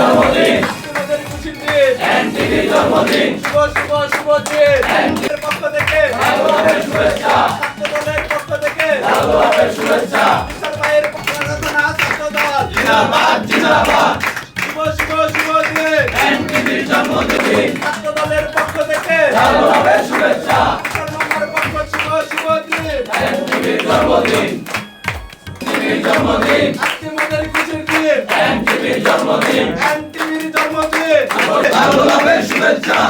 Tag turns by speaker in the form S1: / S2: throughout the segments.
S1: জন্মদিন,
S2: তোমাদের খুশির দিন,
S1: এনটিভির জন্মদিন,
S2: শুভ শুভ শুভ দিন। এনটিভির পক্ষ থেকে
S1: ভালোভাবে শুভেচ্ছা,
S2: ছাত্রদলের পক্ষ থেকে
S1: ভালোভাবে শুভেচ্ছা।
S2: কিশোর ভাইয়ের পক্ষ থেকে ছাত্রদল
S1: জিন্দাবাদ, জিন্দাবাদ,
S2: শুভ শুভ শুভ দিন।
S1: এনটিভির জন্মদিন,
S2: ছাত্রদলের পক্ষ থেকে
S1: ভালোভাবে শুভেচ্ছা,
S2: কিশোর মামার পক্ষ শুভ শুভ দিন।
S1: এনটিভির জন্মদিন, এনটিভির জন্মদিন,
S2: আজকে আমাদের খুশির দিন,
S1: এনটিভির জন্মদিন,
S2: এনটিভির জন্মদিন।
S1: ভালোভাবে শুভেচ্ছা,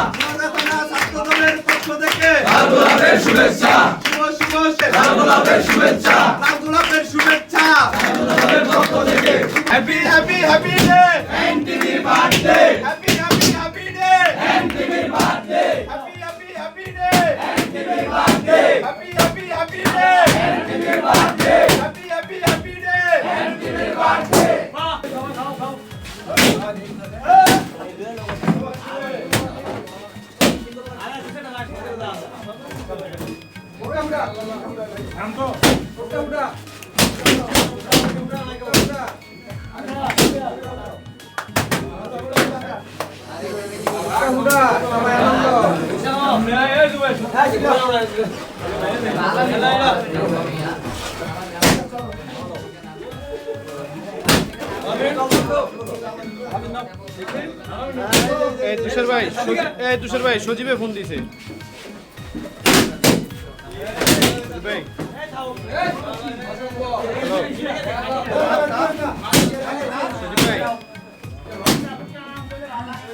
S2: ছাত্রদলের পক্ষ থেকে
S1: ভালোভাবে শুভেচ্ছা,
S2: শুভ শুভ
S1: ভালোভাবে শুভেচ্ছা,
S2: গোলাপের শুভেচ্ছা।
S1: ভালোভাবে পক্ষ থেকে
S2: হ্যাপি হ্যাপি হ্যাপি ডে,
S1: এনটিভির birthday,
S2: happy happy happy day,
S1: এনটিভির birthday,
S2: happy happy happy day,
S1: এনটিভির birthday,
S2: happy happy happy day,
S1: এনটিভির birthday,
S2: happy happy happy day.
S1: এনটিভির বার্থডে।
S2: তুষার ভাই সজীবে ফোন দিছে। ভাই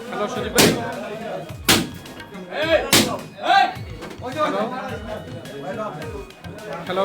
S2: হ্যালো সজীব ভাই, হ্যালো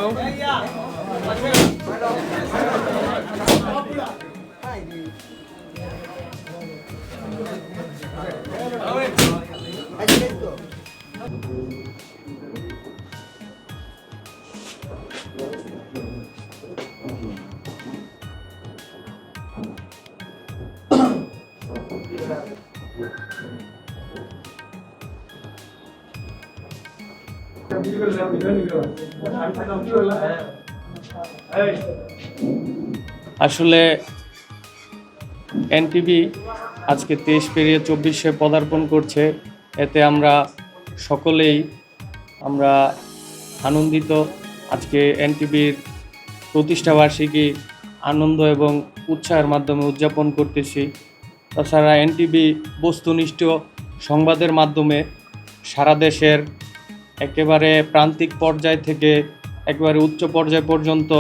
S3: আসলে এনটিভি আজকে 23 পেরিয়ে 24-এ পদার্পণ করছে। এতে আমরা সকলেই আনন্দিত। আজকে এনটিভির প্রতিষ্ঠাবার্ষিকী আনন্দ এবং উৎসাহের মাধ্যমে উদযাপন করতেছি। তাছাড়া এনটিভি বস্তুনিষ্ঠ সংবাদের মাধ্যমে সারা দেশের একেবারে প্রান্তিক পর্যায় থেকে একেবারে উচ্চ পর্যায় পর্যন্ত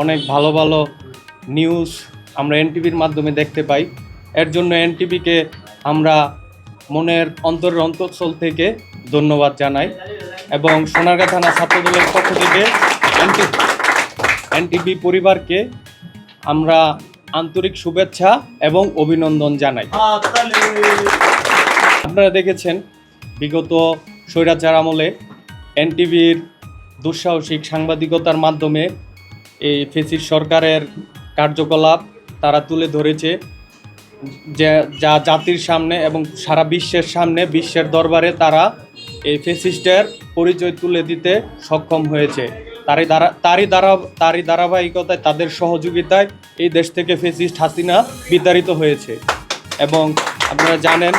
S3: অনেক ভালো ভালো নিউজ আমরা এনটিভির মাধ্যমে দেখতে পাই। এর জন্য এনটিভিকে আমরা মনের অন্তঃস্থল থেকে ধন্যবাদ জানাই এবং সোনারগাঁ থানা ছাত্রদলের পক্ষ থেকে এনটিভি পরিবারকে আমরা আন্তরিক শুভেচ্ছা এবং অভিনন্দন জানাই। আপনারা দেখেছেন বিগত স্বৈরাচার আমলে এনটিভির দুঃসাহসিক সাংবাদিকতার মাধ্যমে এই ফ্যাসিস্ট সরকারের কার্যকলাপ তারা তুলে ধরেছে, যা জাতির সামনে এবং সারা বিশ্বের সামনে, বিশ্বের দরবারে তারা এই ফ্যাসিস্টের পরিচয় তুলে দিতে সক্ষম হয়েছে। তারই ধারাবাহিকতায় তাদের সহযোগিতায় এই দেশ থেকে ফ্যাসিস্ট হাসিনা বিতাড়িত হয়েছে। এবং আপনারা জানেন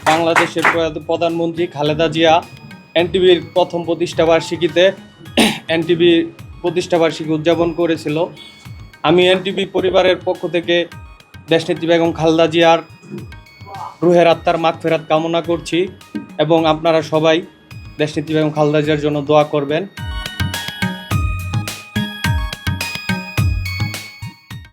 S3: বাংলাদেশের প্রধানমন্ত্রী খালেদা জিয়া এনটিভির প্রথম প্রতিষ্ঠাবার্ষিকীতে এনটিভি প্রতিষ্ঠাবার্ষিকী উদযাপন করেছিল। আমি এনটিভি পরিবারের পক্ষ থেকে দেশনেত্রী বেগম খালেদা জিয়ার রুহের আত্মার মাগফিরাত কামনা করছি এবং আপনারা সবাই দেশনেত্রী বেগম খালেদা জিয়ার জন্য দোয়া করবেন।